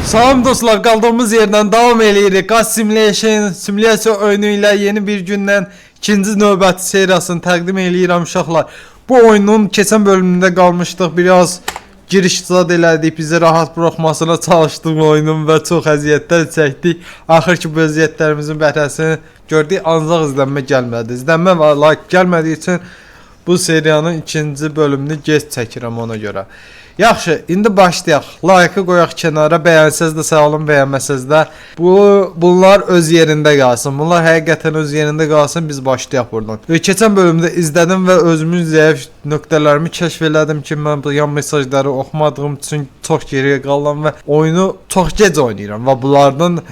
Salam dostlar, kaldığımız yerden devam edirik. Gas Simulation oyunu ilə yeni bir gündən ikinci növbəti seriyasını təqdim edirəm uşaqlar. Bu oyunun keçən bölümündə qalmışdıq. Biraz giriş zad elədik, bizi rahat buraxmasına çalışdıq oyunun və çox əziyyətlər çəkdik. Axır ki, bu əziyyətlərimizin bəhrəsini gördük, ancaq izlənmə gəlmədi. İzlənmə və like gəlmədiyi üçün bu seriyanın ikinci bölümünü gec çəkirəm ona görə. Yaxşı, indi başlayaq. Like-ı qoyaq kənara, bəyənsəz də sağ olun, bəyənməsəz də. Bunlar öz yerində qalsın. Bunlar həqiqətən öz yerində qalsın, biz başlayaq buradan. Keçən bölümdə izlədim və özümün zəif nöqtələrimi kəşf elədim ki, mən yan mesajları oxumadığım üçün çox geriyə qalıram və oyunu çox gec oynayıram və bunlardan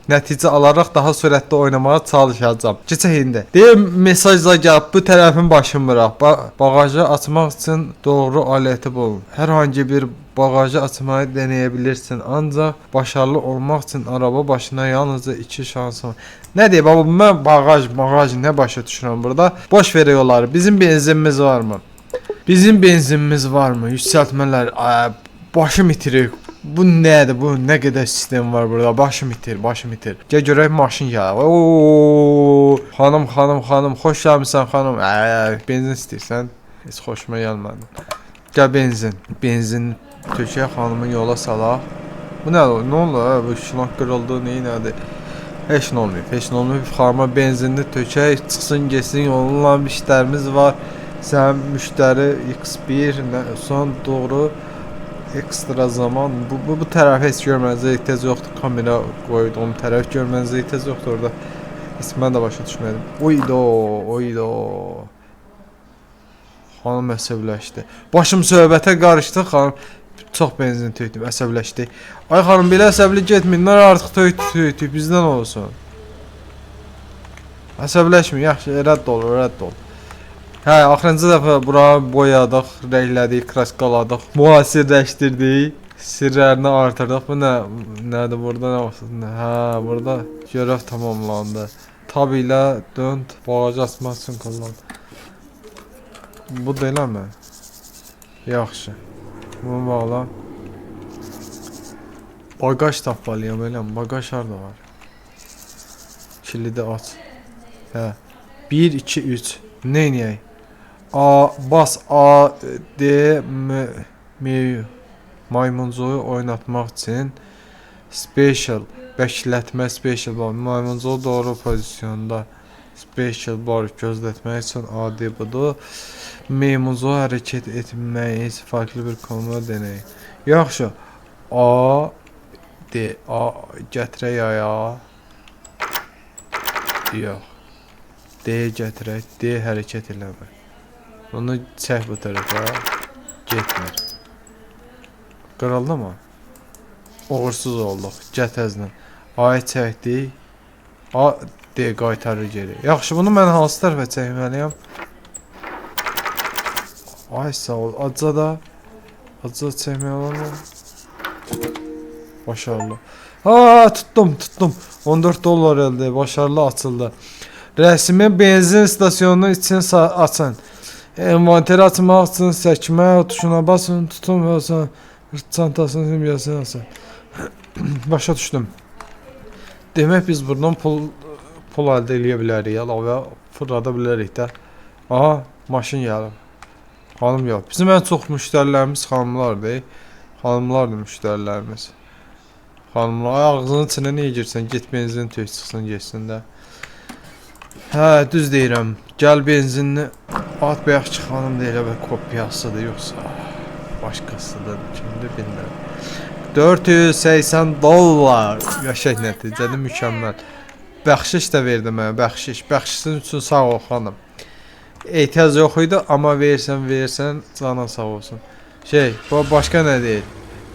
nəticə alaraq daha sürətli oynamağa çalışacağam. Keçək indi. Deyim, mesajla gəlib, bu tərəfin başımıraq. Bagajı açmaq üçün doğru aləti bulun. Hər hangi bir bagajı açmayı deneyə bilirsin. Ancaq başarılı olmaq üçün araba başına yalnızca 2 şans var. Nə deyim, baba, mən bagaj nə başa düşürəm burada? Boş verək onları. Bizim benzinimiz varmı? Bizim benzinimiz varmı? Yüksəltmələr, başım itirir. Bu nədir? Bu nə qədər sistem var burada? Başım itir. Gəl görək maşın gəlir. Oo, xanım, xoş gəlmisən xanım. Benzin istəyirsən? Heç xoşuma gəlmədi. Gəl benzin tökək, xanımın yola salaq. Bu nədir? Nə olur? Bu şlanq qırıldı, nədir? Heç nə olmuyor. Xanıma benzinli tökək, çıxsın, getsin, onunla işlərimiz var. Sən müştəri X1, son doğru ekstra zaman bu tərəf heç görmənizə ehtiyac yoxdur. Kamera qoyduğum tərəf görmənizə ehtiyac yoxdur orada. Heç mən də başa düşmədim. Oydo. Xanım əsəbləşdi. Başım söhbətə qarışdı, xanım. Çox benzin tökdüm, əsəbləşdi. Ay xanım, belə əsəbli getməyin, artıq tökdük, bizdən olsun. Əsəbləşməyin, yaxşı, rədd ol. Hə, axırıncı dəfə bura boyadıq, rənglədik, kraskaladıq, müasirləşdirdik, sirlərini artırdıq. Bu nədir burada, nə olsun? Hə, burada görəv tamamlandı. Tab ilə dönd, bagajı açmaq üçün kullan. Bu da eləmi? Yaxşı. Bunu bağla. Bagaj tapmalıyam, eləmi? Bagaj harada var? Kilidi aç. Hə. 1, 2, 3. Neyniyək? Bas A, D, M, maymuncuğu oynatmaq üçün special, bəklətmə special bar, maymuncuğu doğru pozisyonda special bar gözlətmək üçün A, D budur. Maymuncuğu hərəkət etmək üçün farklı bir konuma denəyik. Yaxşı, A, D, A, gətirək aya. Yox. D gətirək, D hərəkət eləmir. Onu çək bu tərəfə, getmir. Qırıldı mı? Uğursuz olduq, gətəzlə. A'yı çəkdik, A, D qaytarır geri. Yaxşı, bunu mən hansı tərəfə çəkməliyəm? Ay, sağ ol, acca çəkmək olur mu? Başarılı. Tutdum. 14 dollar əldə, başarılı açıldı. Rəsmi benzin stasyonunun için açın. Envanteri açmaq üçün səkmə tuşuna basın, tutun və çantasını simgəsini açın. Başa düşdüm. Demək biz buradan pul əldə eləyə bilərik, və fırlada bilərik də. Aha, maşın gəlib. Xanım yox. Bizim ən çox müştərilərimiz xanımlardır. Xanımlardır müştərilərimiz. Xanımlar, ağzının içinə niyə girsən? Get benzin tök çıxsın, geçsin də. Hə, düz deyirəm. Gəl benzinini at bayaq ki, xanım deyilə və kopyasıdır, yoxsa başqasıdır, kimdir bilmirəm. 480 dollar. Qəşəng nəticədir, mükəmməl. Bəxşiş də verdi mənə, bəxşişin üçün sağ ol xanım. Ehtiyac yox idi, amma versən, cana sağ olsun. Bu başqa nə deyil?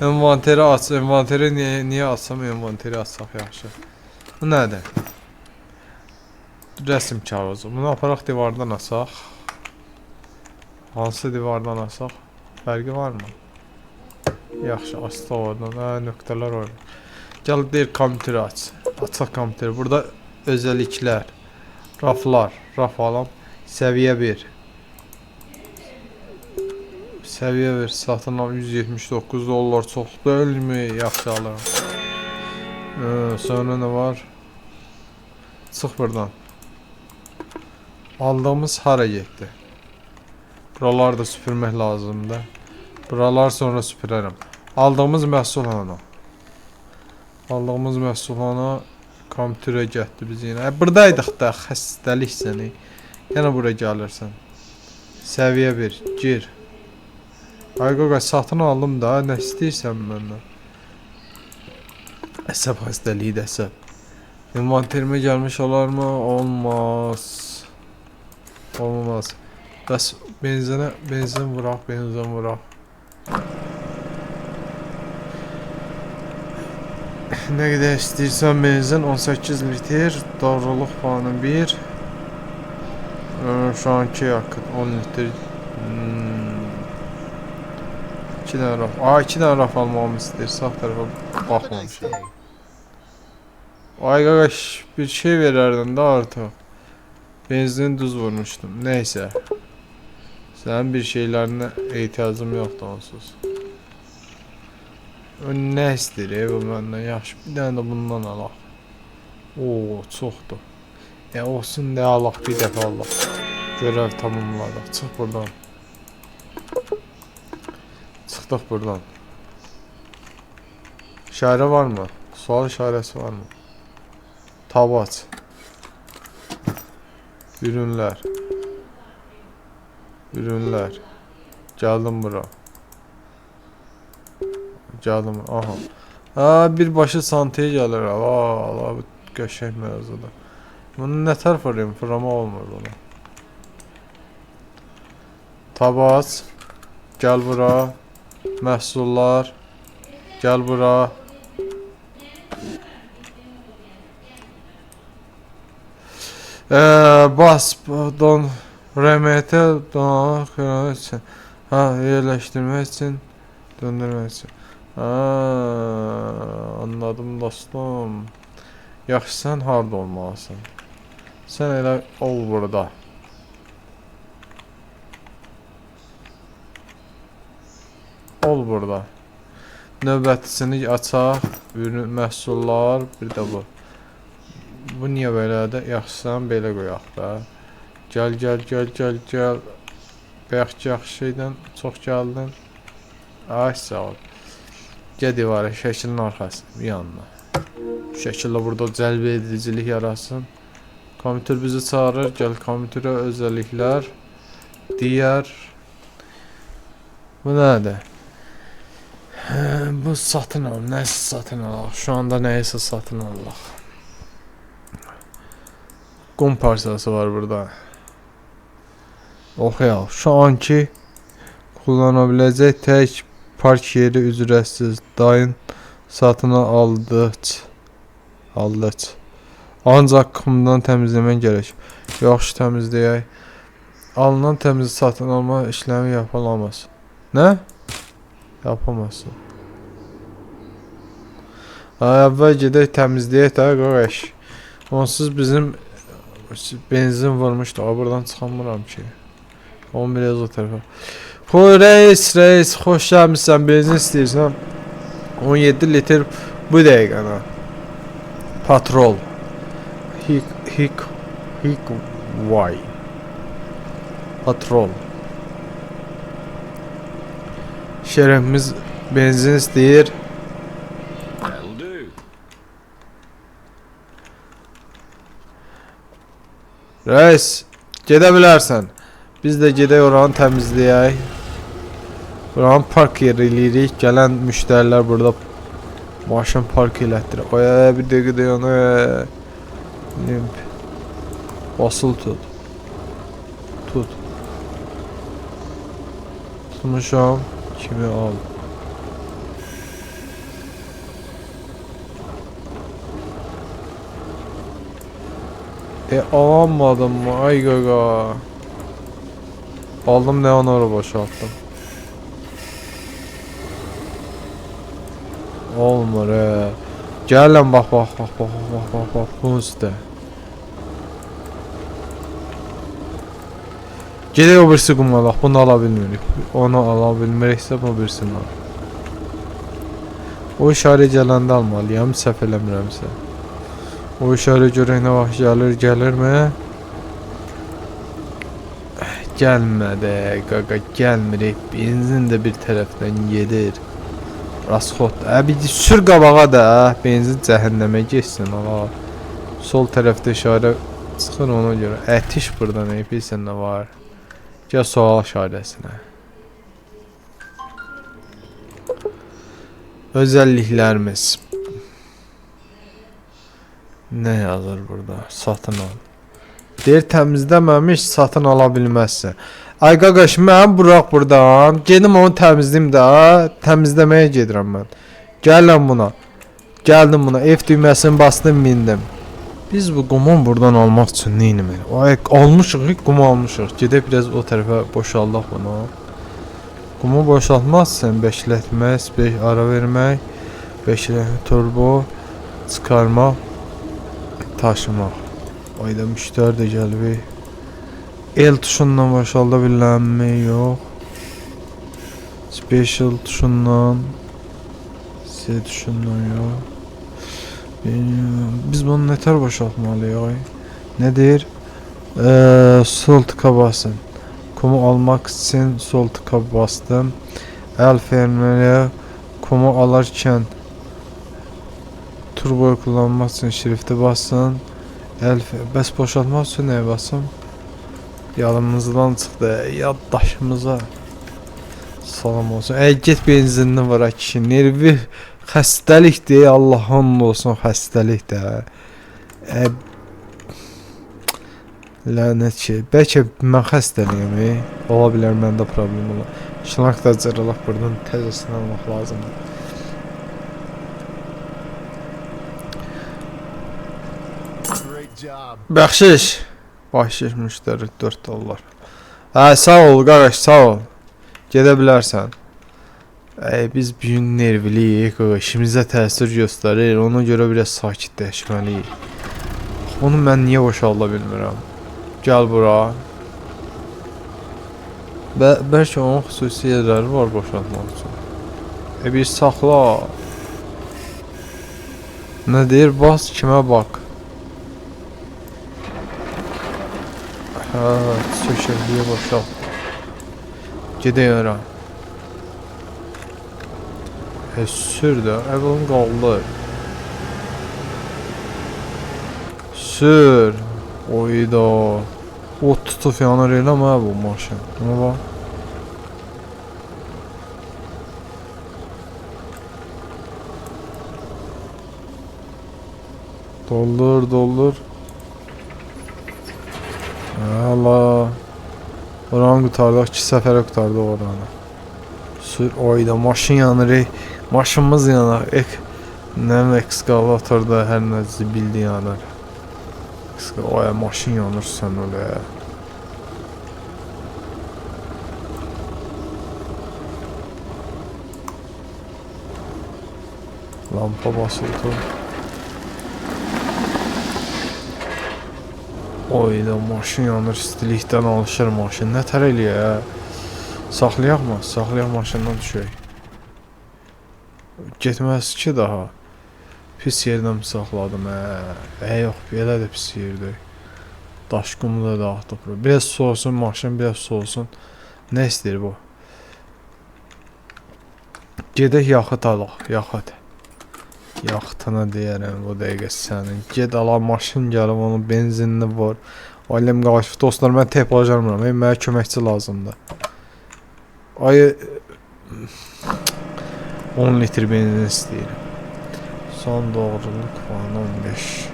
Envanteri aç, envanteri niyə açsam, envanteri açsaq yaxşı. Bu nədir? Rəsm kağızı. Bunu aparaq divardan asaq. Hansı divardan asaq? Fərqi varmı? Yaxşı, asla oradan. Nöqtələr orada. Gəl deyir, kompüteri aç. Açaq kompüteri. Burada özəlliklər. Raf alam. Səviyyə 1. Səviyyə ver, satın al 179 dollar çox deyilmi? Yaxşı alıram. Sonra nə var? Çıx buradan. Aldığımız hara getdi? Buraları da süpürmək lazımdır. Buralar sonra süpürərəm. Aldığımız məhsulxana. Aldığımız məhsulxana kompüterə getdi biz yenə. Buradaydıq da xəstəlik səni. Yenə bura gəlirsən. Səviyyə 1, gir. Ay qaqa satın aldım da, nə istəyirsən məndən? Əsəb xəstəliyi də əsəb. İnventerimə gəlmiş olarmı? Olmaz. Olmaz. Bəs benzin vuraq, benzin vuraq. Nə qədər istəyirsən benzin 18 litr, doğruluq puanı 1. Şu anki yakıt 10 litr. 2 dənə raf. 2 dənə raf almamı istəyir. Sağ tərəfə baxmamışam. Ay qaqaş, bir şey verərdin də artıq. Benzin düz vurmuşdum. Neysə. Sənin bir şeylərinə ehtiyacım yoxdur onsuz. Nə istəyir bu məndən? Yaxşı, bir dənə də bundan alaq. Oo, çoxdur. Olsun, nə alaq, bir dəfə alaq. Görev tamamladıq. Çıx buradan. Çıxdıq buradan. İşarə var mı? Sual işarəsi var mı? Tab aç. Ürünlər. Ürünlər. Gəldim bura. Gəldim. Aha. Birbaşa santaya gəlir. Allah, qəşəng mövzudur. Bunu nə tərəf arayım? Fırama olmur bunu. Tab aç. Gəl bura. Məhsullar. Gəl bura. Bas. Don. RMT. Don. Xeyran üçün. Yerləşdirmək üçün. Döndürmək üçün. Anladım dostum. Yaxşı, sən harda olmalısın? Sən elə ol burada. Ol burada. Növbətisini açaq. Ürün, məhsullar. Bir də bu. Bu niyə belədir? Yaxşı, sən belə qoyaq da. Gəl. Bəyək yaxşı şeydən çox gəldin. Ay, sağ ol. Gəl divara, şəklin arxasına, yanına. Bu şəkildə burada cəlb edicilik yarasın. Kompüter bizi çağırır. Gəl kompüterə özelliklər. Digər. Bu nədir? Bu satın al. Nəsə satın alaq. Şu anda nəyisə satın alaq. Qum parçası var burada. Oxuyaq. Şu anki kullanabiləcək tək park yeri ücretsiz. Dayın satını aldıç. Ancaq qumdan təmizləmən gerek. Yaxşı təmizləyək. Alınan təmiz satın alma işləmi yapılamaz. Nə? Yapamazsın. Əvvəl gedək təmizləyək də qardaş. Onsuz bizim benzin vurmuşdu. Buradan çıxamıram ki. Onu biraz o tərəfə. Reis, xoş gəlmişsən, benzin istəyirsən. 17 litr bu dəqiqənə. Patrol. Vay. Patrol. Şerefimiz benzin istəyir. Reis, gedə bilərsən. Biz də gedək oranı təmizləyək. Oranı park yeri eləyirik. Gələn müştərilər burada maşın park elətdirir. Bir dəqiqə dayanı. Limp. Basıl tut. Tutmuşam. Kimi al. Alamadım mı? Ay gaga. Aldım, ne onları boşalttım. Olmur Gəlin bax. Bunun üstə. Gedək o birisi qumu alaq. Bunu ala bilmirik. Onu ala bilmiriksə bu birisini al. O işarə gələndə almalıyam, səhv eləmirəmsə. O işarə görək nə vaxt gəlirmi? Gəlmədi, qaqa, gəlmirik. Benzin də bir tərəfdən gedir. Rasxod. Bir sür qabağa da, benzin cəhənnəmə geçsin, ala. Sol tərəfdə işarə çıxır ona görə. Ətiş burada nə bilsən nə var? Gəl sual işarəsinə. Özəlliklərimiz. Nə yazır burada? Satın al. Deyir təmizləməmiş satın ala bilməzsən. Ay qaqaş, mən bırak buradan. Gedim onu təmizləyim də. Təmizləməyə gedirəm mən. Gələm buna. Gəldim buna. F düyməsini bastım, mindim. Biz bu qumu buradan almaq üçün nə etməliyik? Ay, almışıq, qumu almışıq. Gedək biraz o tərəfə boşaldaq bunu. Qumu boşaltmazsan, beklətmək, ara vermək, turbo, çıxarmaq, taşımaq. Ayda müştəri də gəlib. El tuşundan boşalda bilərmi? Yox. Special tuşundan, C tuşundan yox. Biz bunu nətər boşaltmalıyıq? Nədir? Sol tıka basın. Kumu almaq üçün sol tıka bastım. El ferməyə kumu alarkən turboyu kullanmaq üçün şrifti basın. Bəs boşaltmaq üçün nəyə basım? Yadımızdan çıxdı. Yaddaşımıza salam olsun. Get benzinini var kişi. Nervi xəstəlikdir. Allah'ın olsun xəstəlikdir. Lənət ki. Bəlkə mən xəstəliyəm. Ola bilər məndə problem ola. Şınak da cırılaq buradan təzəsini almaq lazımdır. Bəxşiş. Bahşiş müştəri 4 dollar. Sağ ol qardaş, sağ ol. Gedə bilərsən. Biz bir gün nerviliyik, işimizə təsir göstərir. Ona görə biraz sakitləşməliyik. Onu mən niyə boşalda bilmirəm? Gəl bura. Bəlkə onun xüsusi yerləri var boşaltmaq üçün. Bir saxla. Nə deyir? Bas kimə bax. Söşəkliyə boşalt. Gedək ora. Sür də, əvvəlin qaldı. Sür. Oyda. O tutub yanır eləmə bu maşın. Ona bax. Doldur, doldur. Allah. Oranı qutardıq, 2 səfərə qutardıq oranı. Sür, oyda maşın yanır. Maşınımız yanar. Nə ekskavatorda hər nəzi bildi yanar. Oya maşın yanır sən öyle. Lampa basıldı. Oyda maşın yanır, istilikdən alışır maşın. Nə tər eləyək? Saxlayaq mı? Saxlayaq maşından düşək. Getməz ki daha. Pis yerdən saxladım. Yox, belə də pis yerdir. Daş qumu da dağıtıb. Biraz soğusun maşın, biraz soğusun. Nə istəyir bu? Gedək yaxıt alaq, yaxıt. Yaxıtına deyərəm bu dəqiqə sənin. Ged ala maşın gəlib onun benzinini var. Ailəm qarşı dostlar, mən tep bacarmıram. Mənə köməkçi lazımdır. Ay 10 litr benzin istəyirəm. Son doğruluq puanı 15.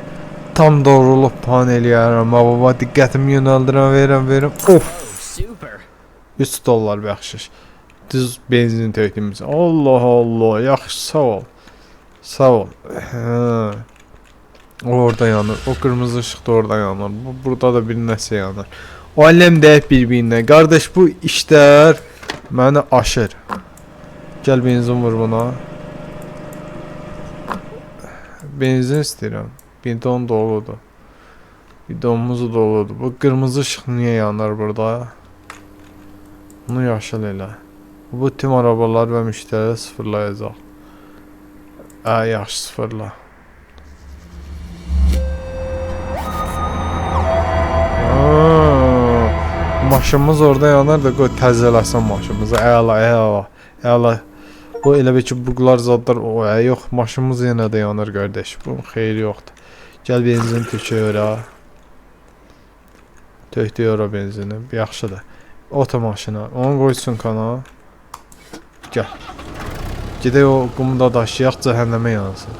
Tam doğruluq puan eləyərəm. Baba diqqətimi yönəldirəm, verirəm. Of. 3 dollar bəxşiş. Düz benzin tökdüyümüz. Allah Allah. Yaxşı, sağ ol. Sağ ol. Orada yanır. O kırmızı ışıq da orada yanır. Burada da bir nəsə yanır. O aləm deyək bir-birinə. Qardaş, bu işlər məni aşır. Gəl benzin vur buna. Benzin istəyirəm. Bidon doludur. Bidonumuz doludur. Bu kırmızı ışıq niyə yanır burada? Bunu yaşıl elə. Bu tüm arabalar və müştəriləri sıfırlayacaq. Yaxşı sıfırla. Maşınımız orada yanar da qoy təzələsən maşınımızı. Əla. Bu elə bir ki buqlar zadlar yox, maşınımız yenə də yanır qardaş. Bunun xeyri yoxdur. Gəl benzin tökür ha. Tökdü ora benzini. Yaxşıdır. Oto maşına. Onu qoysun kana. Gəl. Gedək o qumda daşıyaq, cəhənnəmə yansın.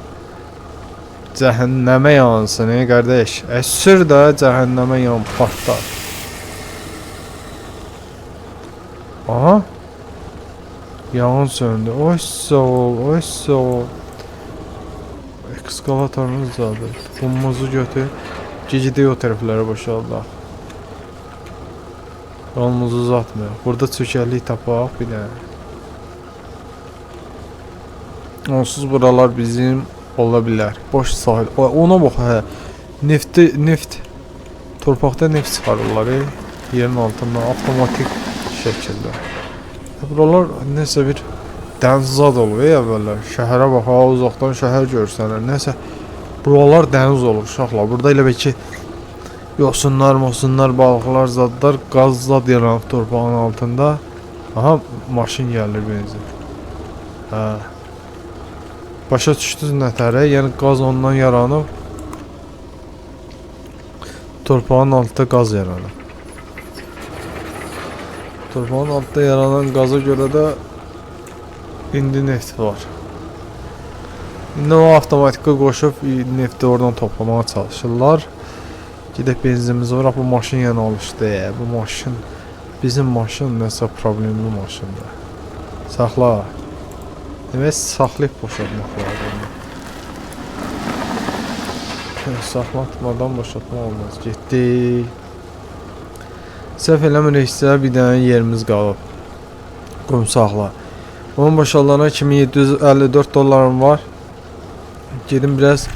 Cəhənnəmə yansın, qardaş. Sür də cəhənnəmə yan partlar. Aha. Yağın söndü. Oy sağ ol. Ekskavatorumuz zadır. Qumumuzu götür. Gecidə o tərəflərə boşaldaq. Yolumuzu uzatmayaq. Burada çökərlik tapaq bir dənə. Onsuz buralar bizim ola bilər. Boş sahil. Ona bax hə. Neft. Torpaqda neft çıxarırlar. Yerin altından avtomatik şəkildə. Buralar nəsə bir dəniz zad olur əvvəllər. Şəhərə bax, uzaqdan şəhər görsənir. Nəsə buralar dəniz olur uşaqlar. Burada elə bir ki yosunlar, balıqlar, zadlar, qaz zad yaranıb torpağın altında. Aha, maşın gəlir benzin. Hə. Başa düşdünüz nətərə? Yəni qaz ondan yaranıb. Torpağın altında qaz yaranır. Torpağın altında yaranan qaza görə də indi neft var. İndi o avtomatikə qoşub nefti oradan toplamağa çalışırlar. Gedək benzinimiz var. Bu maşın yenə alışdı. Bu maşın bizim maşın nəsə problemli maşındır. Saxla. Demək saxlayıb boşaltmaq lazımdır. Saxlatmadan boşaltmaq olmaz. Getdik. Səhv eləmiriksə bir dənə yerimiz qalıb. Qum saxla. Onun boşaldana kimi 754 dollarım var. Gedim biraz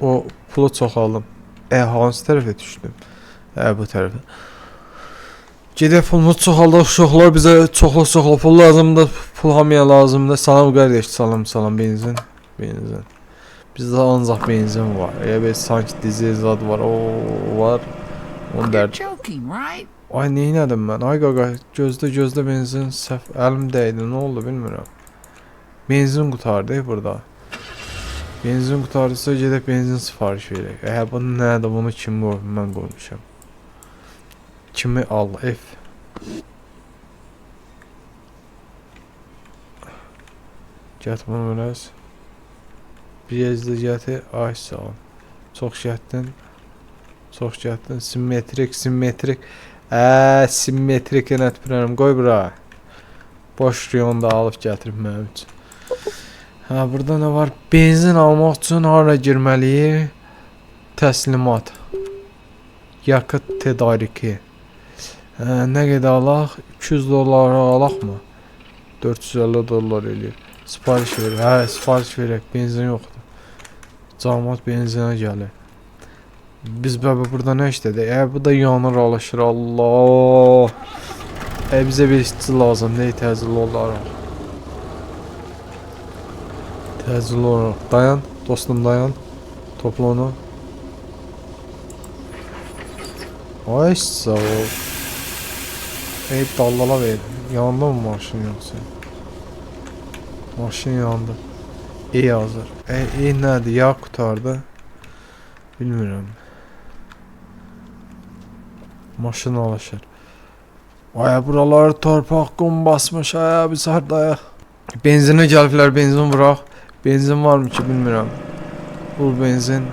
o pulu çoxaldım. Hansı tərəfə düşdüm? Bu tərəfə. Gedək pulumuz çoxaldıq. Uşaqlar bizə çoxlu pul lazımdır. Pul hamıya lazımdır. Salam qardaş, salam benzin. Bizdə ancaq benzin var. Sanki dizel zad var. O var. Onu dərd. Ay neynədim mən? Ay qaqa, gözlə benzin səhv əlim dəydi. Nə oldu bilmirəm. Benzin qutardı burada. Benzin qutardısa gedək benzin sifariş verək. Bu nədir? Bunu kim qoyub? Mən qoymuşam. Kimi al? F. Gət bunu biraz. Bir yazda gətir. Ay sağ ol. Çox gətdin. Simmetrik. Simmetrik yönətmirəm. Qoy bura. Boş riyonda alıb gətirib mənim üçün. Burada nə var? Benzin almaq üçün hara girməliyik? Təslimat. Yakıt tədariki. Nə qədər alaq? 200 dollara alaq mı? 450 dollar eləyir. Sipariş verək. Sipariş verək. Benzin yoxdur. Cəmaət benzinə gəlir. Biz burada nə işlədik? Bu da yanır, alışır. Allah. Bizə bir işçi lazımdır. Təcil olaraq. Dayan. Dostum dayan. Topla onu. Ay sağ ol. Dallala ver. Yandı mı maşın yoksa? Maşın yandı. Hazır. Nədir? Yağ qutardı. Bilmirəm. Maşın alışır. Buraları torpaq, qum basmış. Biz hardayıq. Benzinə gəliblər, benzin vuraq. Benzin var mı ki bilmirəm. Bu benzin.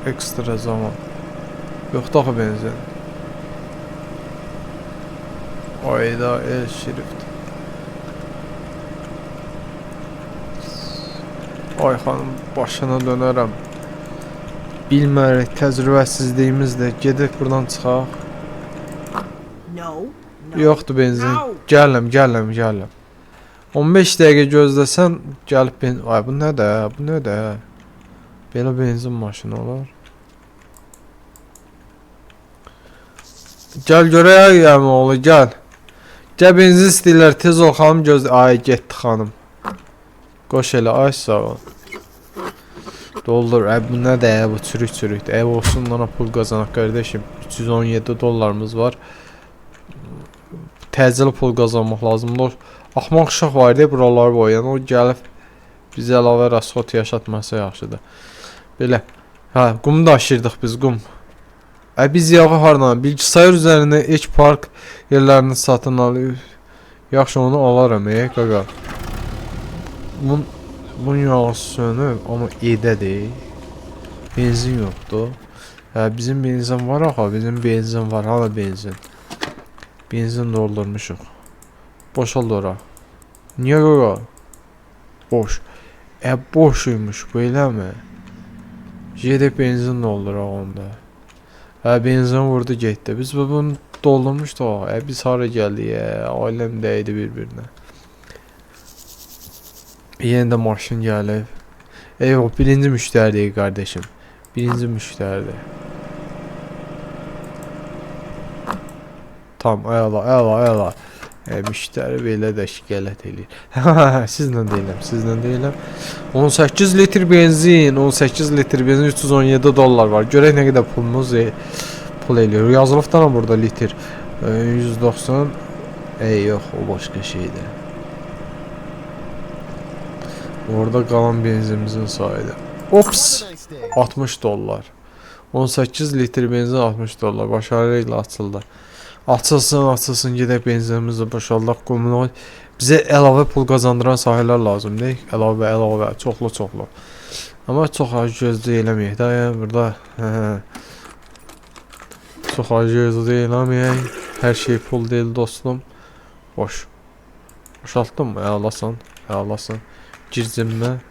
Ekstra zaman. Yoxdur axı benzin. Ayda şerifdir. Ay xanım, başına dönərəm. Bilmərik, təcrübəsizliyimizdir. Gedək buradan çıxaq. Yoxdur benzin. Gələm. 15 dəqiqə gözləsən gəlib benzin. Ay bu nədir? Belə benzin maşını olar. Gel görək yəni oğlu gel. Gel benzin istəyirlər tez ol xanım göz. Ay getdi xanım. Qoş elə ay sağ ol. Doldur. Bu nə də bu çürük. Ev olsun ona pul qazanaq qardaşım. 317 dollarımız var. Təcil pul qazanmaq lazımdır. Axmaq uşaq var deyə buraları boyayan. O gəlib bizə əlavə rasxot yaşatması yaxşıdır. Belə. Hə, qum daşırdıq biz qum. Biz yağı hardan? Bilgisayar üzərində ilk park yerlərini satın alırıq. Yaxşı onu alaram qaqa. Bunun yağı sönüb, amma edədir. Benzin yoxdur. Hə, bizim benzin var axı, bizim benzin var, hala benzin. Benzin doldurmuşuq. Boşaldı ora. Niyə qaqa? Boş. Boşuymuş bu eləmi? Gedib benzin dolduraq onda. Benzin vurdu getdi. Biz bunu doldurmuşduq. Biz hara gəldik? Ailəm dəydi bir-birinə. Yenə də maşın gəlib. O birinci müştəridir qardaşım. Birinci müştəridir. Tam, əla. Müştəri belə də şikayət eləyir. Sizlə deyiləm. 18 litr benzin 317 dollar var. Görək nə qədər pulumuz pul eləyir. Yazılıbdan burada litr 190. Yox, o başqa şeydir. Orada qalan benzinimizin sayıdır. Ops! 60 dollar. 18 litr benzin 60 dollar. Başarılı ilə açıldı. Açılsın gedək benzinimizi boşaldaq. Kommunal bizə əlavə pul qazandıran sahələr lazımdır. Əlavə, çoxlu. Amma çox az gözlə eləməyək də. Burada çox az gözlə eləməyək. Hər şey pul deyil dostum. Boş. Boşaltdın mı? Əlasan. Gircimə.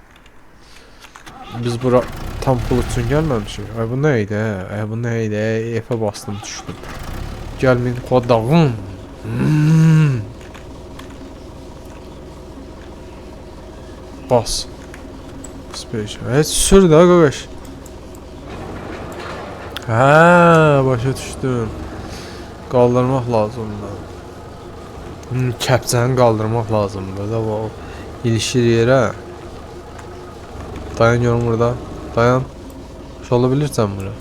Biz bura tam pul üçün gəlməmişik. Bu nə idi? Bu nə idi? F-ə bastım, düşdüm. Gəlməyin qodağım. Bas. Heç sür də qaqaş. Başa düşdüm. Qaldırmaq lazımdır. Kəpçəni qaldırmaq lazımdır da bu. İlişir yerə. Dayan yorum burada. Dayan. Şola bilirsən bura.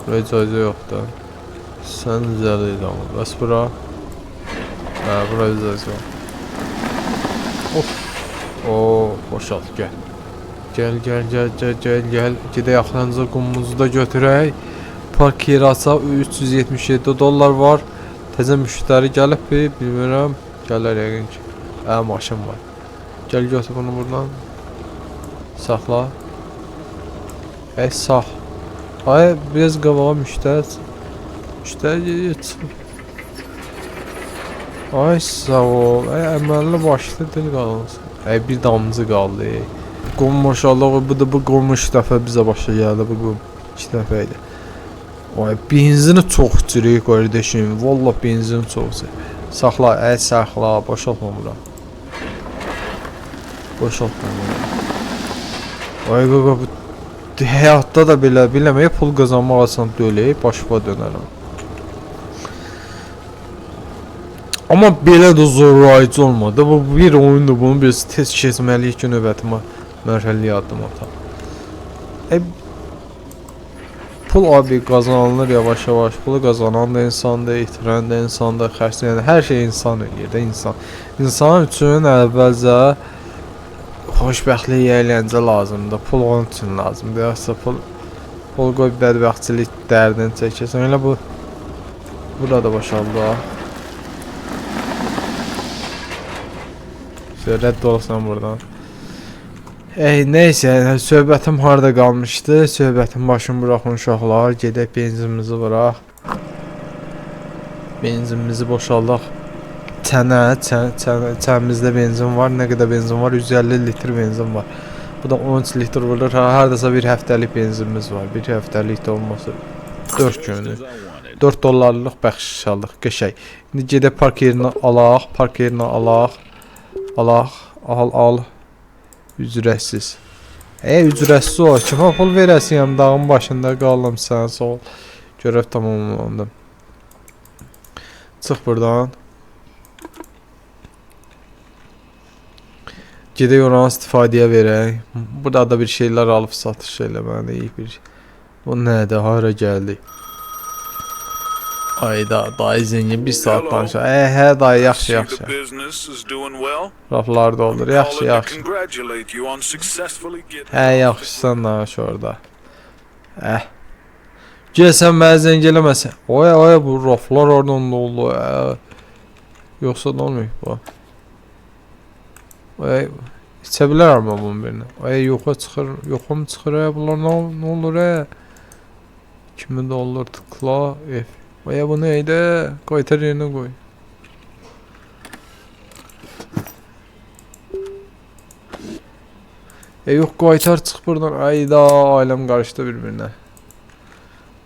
Buraya icazə yoxdur. Sən düzəliydi amma. Bəs bura. Buraya icazə yox. Boşalt, gəl. Gəl. Gedək axırıncı qumumuzu da götürək. Park yeri açaq. 377 dollar var. Təzə müştəri gəlib bilmirəm. Gələr yəqin ki. Maşın var. Gəl götür bunu buradan. Saxla. Sağ. Biraz qabağa müştəri geçsin. Sağ ol. Əməlli başlı dil qalınsın. Bir damcı qaldı. Qum maşallah bu qum 2 dəfə bizə başa gəldi bu qum. 2 dəfə idi. Benzini çox içirik qardaşım. Vallah benzin çox içirik. Saxla, saxla, boşaltma bura. Boşaltma bura. Qaqa bu həyatda da belə biləməyə pul qazanmaq asan deyil, başıma dönərəm. Amma belə də zorlayıcı olmadı. Bu bir oyundur, bunu biz tez keçməliyik ki, növbəti mərhələyə addım ataq. Pul qazanılır yavaş-yavaş. Pulu qazanan da insandır, itirən də insandır, xərcləyən də. Hər şey insan eləyir də insan. İnsan üçün əvvəlcə xoşbəxtlik, əyləncə lazımdır. Pul onun üçün lazımdır. Yoxsa pul qoy bədbəxtçilik dərdini çəkəsən. Elə bu burada boşaldı. Rədd olasan buradan. Neysə, söhbətim harda qalmışdı? Söhbətin başını buraxın uşaqlar. Gedək benzinimizi bıraq. Benzinimizi boşaldaq. Çənimizdə benzin var. Nə qədər benzin var? 150 litr benzin var. Bu da 13 litr vurur. Haradasa bir həftəlik benzinimiz var. Bir həftəlik də olması 4 günlük. 4 dollarlıq bəxşiş aldıq. Qəşəng. İndi gedək park yerinə alaq. Park yerinə alaq. Al. Ücretsiz. Ücretsiz o. Kimə pul verəsiyəm dağın başında qalım sən sağ ol. Görev tamamlandı. Çıx buradan. Gedək oranı istifadəyə verək. Burada da bir şeyler alıb satış eləməliyik. Bu nədir? Hara gəldik? Ayda dayı zengin bir saat danışa. Hə dayı yaxşı yaxşı. Raflar da olur. Yaxşı yaxşı. Hə yaxşısan danış orada. Gəl sən mənə zəng eləməsən. Oya bu raflar oradan da oldu. Yoxsa nə olmuyor bu? İçə bilərəm mən bunun birini. Yoxa çıxır. Yoxa mı çıxır? Bunlar nə olur? $2000 tıkla. Bu neydi? Qaytar yerinə qoy. Yox qaytar çıx buradan. Ayda ailəm qarışdı bir-birinə.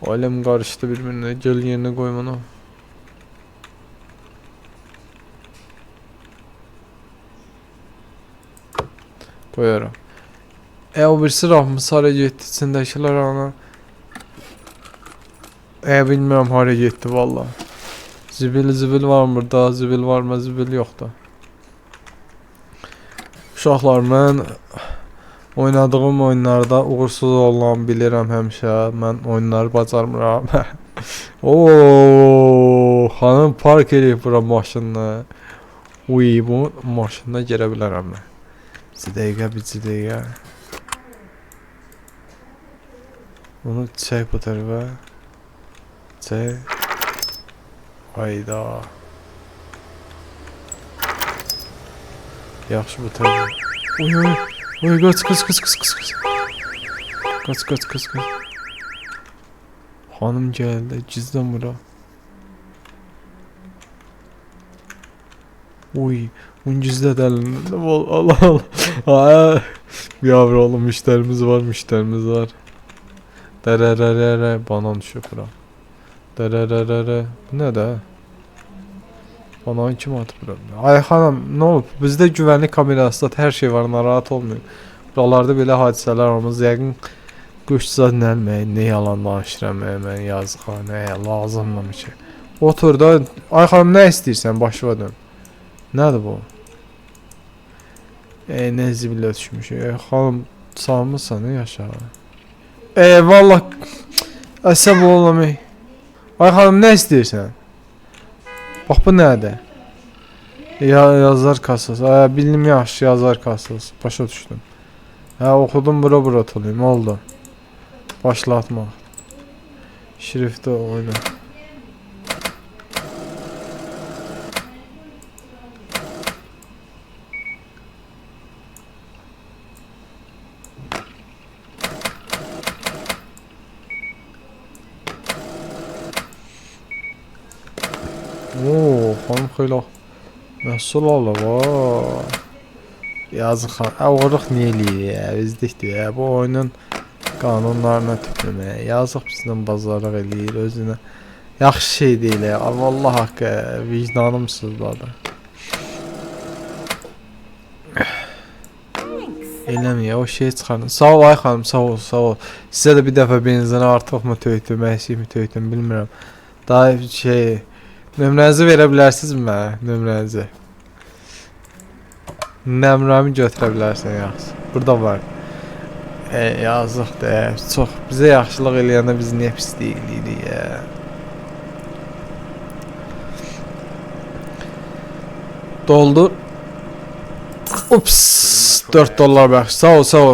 Ailəm qarışdı bir-birinə. Gəl yerinə qoy bunu. Koyarım. O birisi rahmısı hara getdi içindəkilər ana. Bilmirəm hara getdi valla. Zibil var mı burada? Zibil var mı? Zibil yoxdur. Uşaqlar mən oynadığım oyunlarda uğursuz olan bilirəm həmişə. Mən oyunları bacarmıram. Xanım park eləyib bura maşınla. Bu maşınla girə bilərəm mən. Bir dəqiqə. Bunu çək bu tərəfə. Çək. Hayda. Yaxşı bu tərəfə. Oy, qaç. Xanım gəldi, gizlən bura. Bunu gizlət əlində. Allah. Bir avro oğlum müşterimiz var. Dərərərərə. Banan düşüyor bura. Dərərərərə. Bu nə də? Banan kim atıb bura? Ay xanım, nə olub? Bizdə güvənlik kamerası da hər şey var, narahat olmuyor. Buralarda belə hadisələr olmaz. Yəqin quşsaz nəlməyin, nə yalan danışıram mən yazıq ha, nə lazımdır ki. Otur da, ay xanım nə istəyirsən, başıva dön. Nədir bu? Nə zibilə düşmüş. Xanım sağmısan, nə yaşa? Vallah əsəb olamayı. Ay xanım nə istəyirsən? Bax bu nədir? Yazar kasası. Bildim yaxşı yazar kasası. Başa düşdüm. Oxudum bura tulayım. Oldu. Başlatmaq. Şrifti oyna. Xanım xeyli məhsul alır. Yazıq xanım. Oğurluq niyə eləyir? Bizdikdir. Bu oyunun qanunlarına tüpləmək. Yazıq bizdən bazarlıq eləyir özünə. Yaxşı şey deyil. Vallahi haqqı vicdanım sızladı. Eləməyə o şey çıxardım. Sağ ol ay xanım, sağ ol. Sizə də bir dəfə benzinə artıq mı töydüm, əksik mi töydüm bilmirəm. Daha nömrənizi verə bilərsinizmi mənə? Nömrəmi götürə bilərsən yaxşı. Burada var. Yazıqdır. Çox bizə yaxşılıq eləyəndə biz niyə pislik eləyirik? Doldur. Ups, $4 bəxş.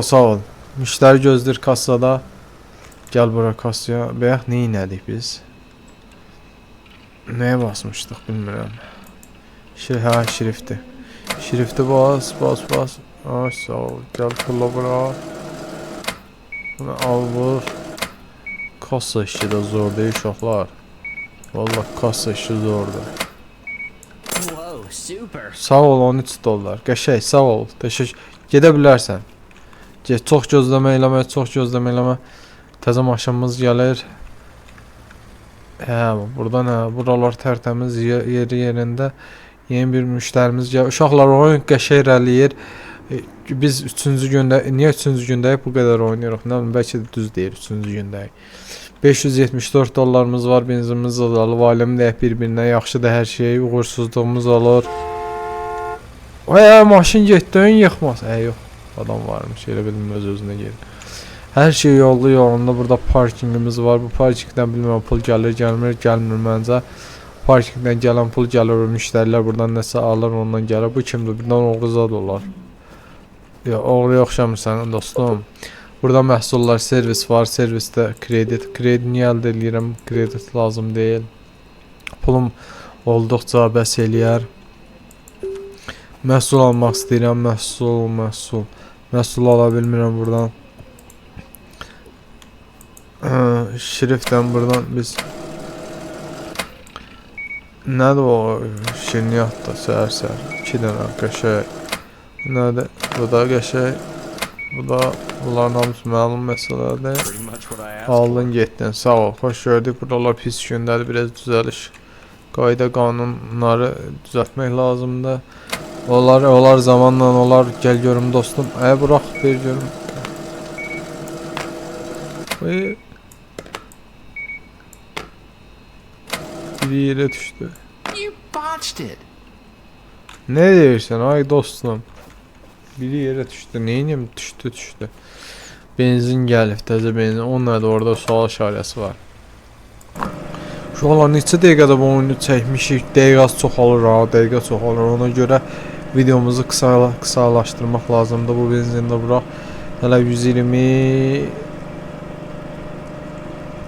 Sağ ol. Müştəri gözləyir kassada. Gəl bura kassaya. Bəyək nə inədik biz? Nəyə basmışdıq bilmirəm. Şrifti. Şrifti bas. Ay sağ ol. Gəl pulla bura. Bunu al vur. Kassa işi də zor deyil uşaqlar. Vallahi kassa işi zordur. Sağ ol $13. Qəşəng sağ ol. Təşəkkür. Gedə bilərsən. Çox gözləmə eləmə. Təzə maşınımız gəlir. Buradan buralar tərtəmiz yerində. Yeni bir müştərimiz gəlir. Uşaqlar oyun qəşəng irəliləyir. Biz 3-cü gündə, niyə 3-cü gündəyik bu qədər oynayırıq? Nə bilim, bəlkə də düz deyir 3-cü gündəyik. 574 dollarımız var, benzinimiz azalıb, aləm deyək bir-birinə yaxşıdır hər şey, uğursuzluğumuz olur. Maşın getdi, yıxmaz. Yox, adam varmış, elə bilməm öz-özünə gedir. Hər şey yolunda, burada parkingimiz var, bu parkingdən bilməm pul gəlir, gəlmir məncə. Parkingdən gələn pul gəlir, müştərilər buradan nəsə alır, ondan gəlir. Bu kimdir? Buradan oğruza dolar. Oğruya oxşamırsan dostum. Burada məhsullar, servis var, servisdə kredit. Kredini əldə edirəm, kredit lazım deyil. Pulum olduqca bəs eləyər. Məhsul almaq istəyirəm, məhsul ala bilmirəm buradan. Şriftdən buradan biz nədir o şirniyyatda səhər 2 dənə qəşəng. Nədir? Bu da qəşəng. Bu da bunların hamısı məlum məsələdir. Aldın getdin, sağ ol, xoş gördük. Buralar pis gündədir, biraz düzəliş. Qayda qanunları düzəltmək lazımdır. Onlar zamanla gəl görüm dostum. Bırax bir görüm. Bir yerə düşdü. Ne deyirsən ay dostum? Biri yerə düşdü. Neyinəm? Düşdü. Benzin gəlib, təzə benzin. Onunla da orada sual işarəsi var. Uşaqlar neçə dəqiqədə bu oyunu çəkmişik. Dəqiqəsi çoxalır. Ona görə videomuzu qısalaşdırmaq lazımdır. Bu benzində bıraq. Hələ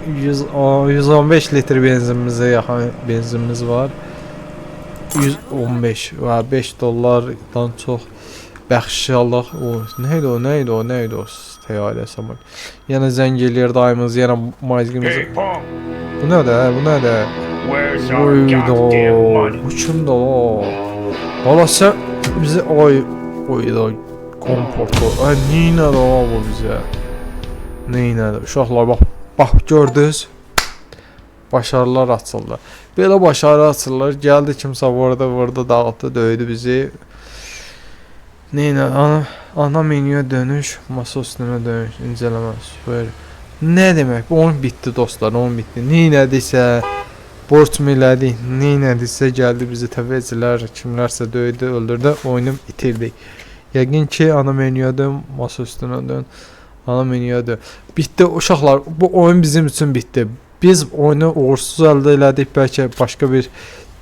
115 litr benzinimizə yaxın benzinimiz var. 115 və 5 dollardan çox bəxşiş alıq. Neydi o? Təyyarə saman. Yenə zəng eləyir dayımız, yenə mazgimiz. Bu nədir? Bu kimdir o? Valla sən bizi oyda komportu. Neynədir o bu bizə? Neynədir? Uşaqlar bax gördünüz. Başarılar açıldı. Belə başarı açılır. Gəldi kimsə vurdu, dağıtdı, döydü bizi. Neynə? Ana menüyə dönüş, masa üstünə dönüş, incələmə, süper. Nə demək? Bu oyun bitdi dostlar, oyun bitdi. Neynədirsə, borc mu elədik, neynədirsə gəldi bizi təvəccülər, kimlərsə döydü, öldürdü, oyunu itirdik. Yəqin ki, ana menüyə dön, masa üstünə dön, ana menüyə dön. Bitdi uşaqlar, bu oyun bizim üçün bitdi. Biz oyunu uğursuz əldə elədik, bəlkə başqa bir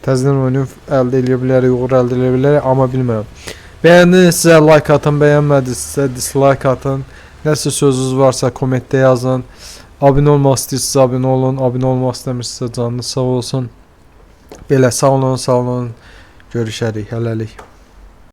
təzədən oyunu əldə edə bilərik, uğur əldə edə bilərik, amma bilmirəm. Bəyəndinizsə like atın, bəyənmədinizsə dislike atın. Nəsə sözünüz varsa kommentdə yazın. Abunə olmaq istəyirsinizsə abunə olun, abunə olmaq istəmirsinizsə canınız sağ olsun. Belə sağ olun. Görüşərik, hələlik.